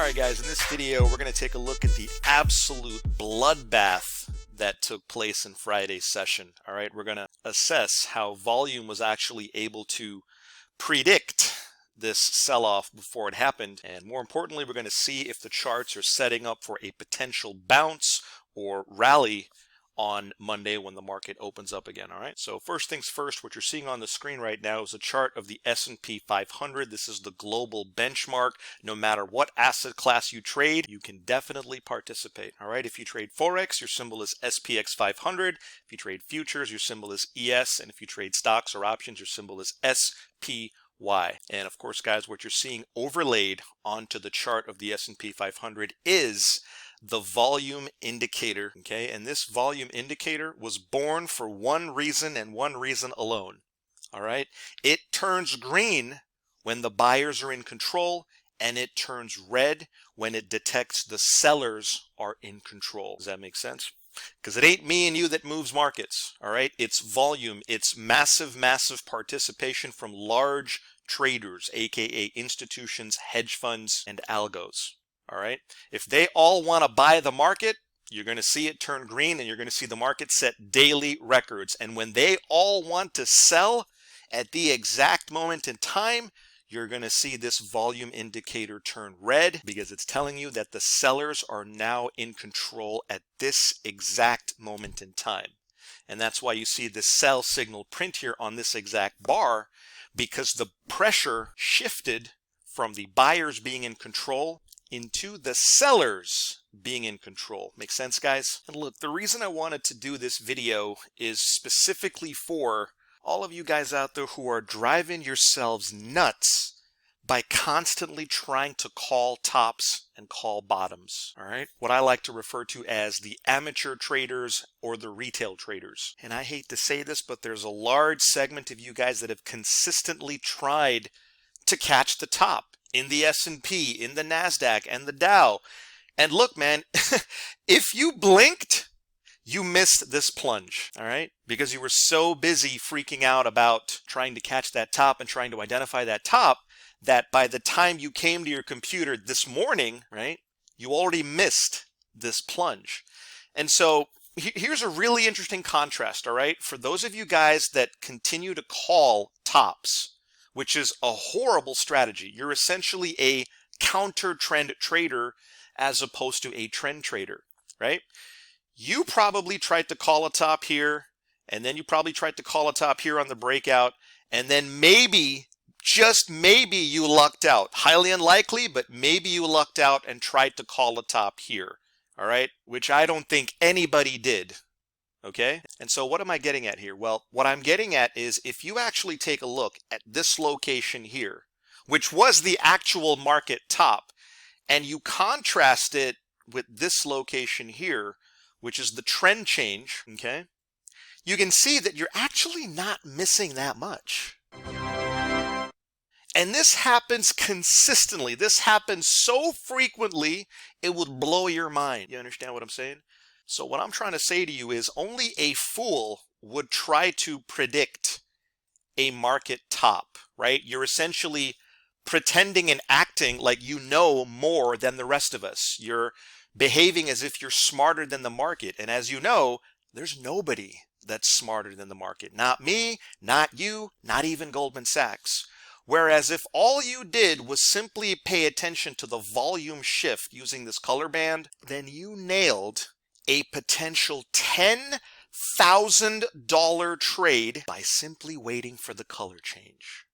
Alright guys, in this video we're going to take a look at the absolute bloodbath that took place in Friday's session. Alright, we're going to assess how volume was actually able to predict this sell-off before it happened, and more importantly we're going to see if the charts are setting up for a potential bounce or rally on Monday when the market opens up again. All right, so first things first, what you're seeing on the screen right now is a chart of the S&P 500. This is the global benchmark. No matter what asset class you trade, you can definitely participate. All right, if you trade Forex, your symbol is SPX 500. If you trade futures, your symbol is ES. And if you trade stocks or options, your symbol is SPY. And of course, guys, what you're seeing overlaid onto the chart of the S&P 500 is the volume indicator, okay? And this volume indicator was born for one reason and one reason alone, all right? It turns green when the buyers are in control, and it turns red when it detects the sellers are in control. Does that make sense? Because it ain't me and you that moves markets, all right? It's volume. It's massive participation from large traders, aka institutions, hedge funds, and algos. All right. If they all want to buy the market, you're going to see it turn green and you're going to see the market set daily records. And when they all want to sell at the exact moment in time, you're going to see this volume indicator turn red because it's telling you that the sellers are now in control at this exact moment in time. And that's why you see the sell signal print here on this exact bar, because the pressure shifted from the buyers being in control into the sellers being in control. Make sense, guys? And look, the reason I wanted to do this video is specifically for all of you guys out there who are driving yourselves nuts by constantly trying to call tops and call bottoms, all right? What I like to refer to as the amateur traders or the retail traders. And I hate to say this, but there's a large segment of you guys that have consistently tried to catch the top in the S&P, in the NASDAQ, and the Dow. And look, man, if you blinked, you missed this plunge, all right? Because you were so busy freaking out about trying to catch that top and trying to identify that top that by the time you came to your computer this morning, right, you already missed this plunge. And so here's a really interesting contrast, all right? For those of you guys that continue to call tops, which is a horrible strategy. You're essentially a counter trend trader as opposed to a trend trader, right? You probably tried to call a top here, and then you probably tried to call a top here on the breakout, and then maybe, just maybe, you lucked out. Highly unlikely, but maybe you lucked out and tried to call a top here, all right? Which I don't think anybody did. Okay, and so what am I getting at here? Well, what I'm getting at is if you actually take a look at this location here, which was the actual market top, and you contrast it with this location here, which is the trend change, okay, you can see that you're actually not missing that much. And this happens consistently. This happens so frequently, it would blow your mind. You understand what I'm saying? So what I'm trying to say to you is only a fool would try to predict a market top, right? You're essentially pretending and acting like you know more than the rest of us. You're behaving as if you're smarter than the market. And as you know, there's nobody that's smarter than the market. Not me, not you, not even Goldman Sachs. Whereas if all you did was simply pay attention to the volume shift using this color band, then you nailed a potential $10,000 trade by simply waiting for the color change.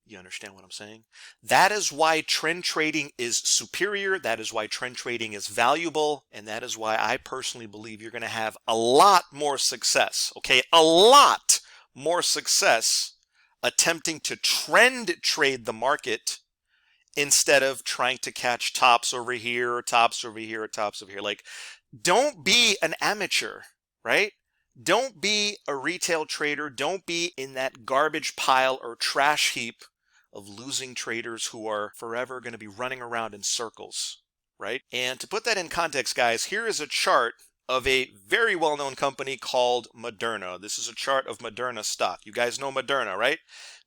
You understand what I'm saying? That is why trend trading is superior. That is why trend trading is valuable. And that is why I personally believe you're going to have a lot more success, okay? A lot more success attempting to trend trade the market instead of trying to catch tops over here, or tops over here, or tops over here. Like, don't be an amateur, right? Don't be a retail trader. Don't be in that garbage pile or trash heap of losing traders who are forever going to be running around in circles, right? And to put that in context, guys, here is a chart of a very well-known company called Moderna. This is a chart of Moderna stock. You guys know Moderna, right?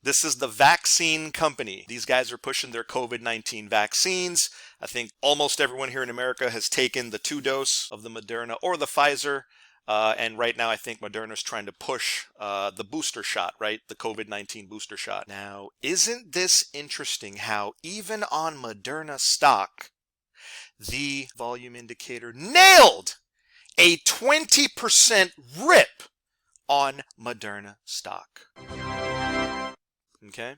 This is the vaccine company. These guys are pushing their COVID-19 vaccines. I think almost everyone here in America has taken the 2-dose of the Moderna or the Pfizer. And right now, I think Moderna's trying to push the booster shot, right? The COVID-19 booster shot. Now, isn't this interesting how even on Moderna stock, the volume indicator nailed a 20% rip on Moderna stock? Okay?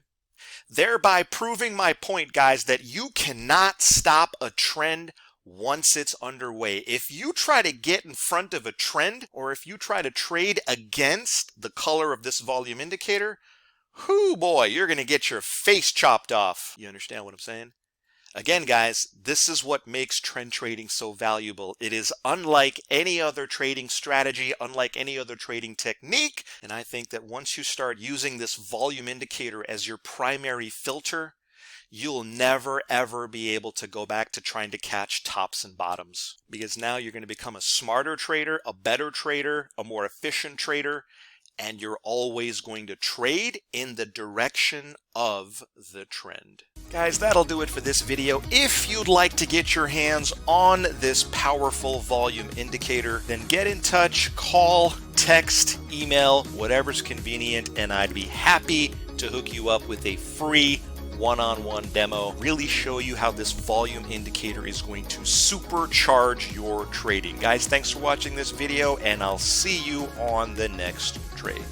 Thereby proving my point, guys, that you cannot stop a trend once it's underway. If you try to get in front of a trend, or if you try to trade against the color of this volume indicator, whoo boy, you're going to get your face chopped off. You understand what I'm saying? Again, guys, this is what makes trend trading so valuable. It is unlike any other trading strategy, unlike any other trading technique. And I think that once you start using this volume indicator as your primary filter, you'll never ever be able to go back to trying to catch tops and bottoms, because now you're going to become a smarter trader, a better trader, a more efficient trader, and you're always going to trade in the direction of the trend. Guys, that'll do it for this video. If you'd like to get your hands on this powerful volume indicator, then get in touch, call, text, email, whatever's convenient, and I'd be happy to hook you up with a free one-on-one demo, really show you how this volume indicator is going to supercharge your trading. Guys, thanks for watching this video, and I'll see you on the next trade.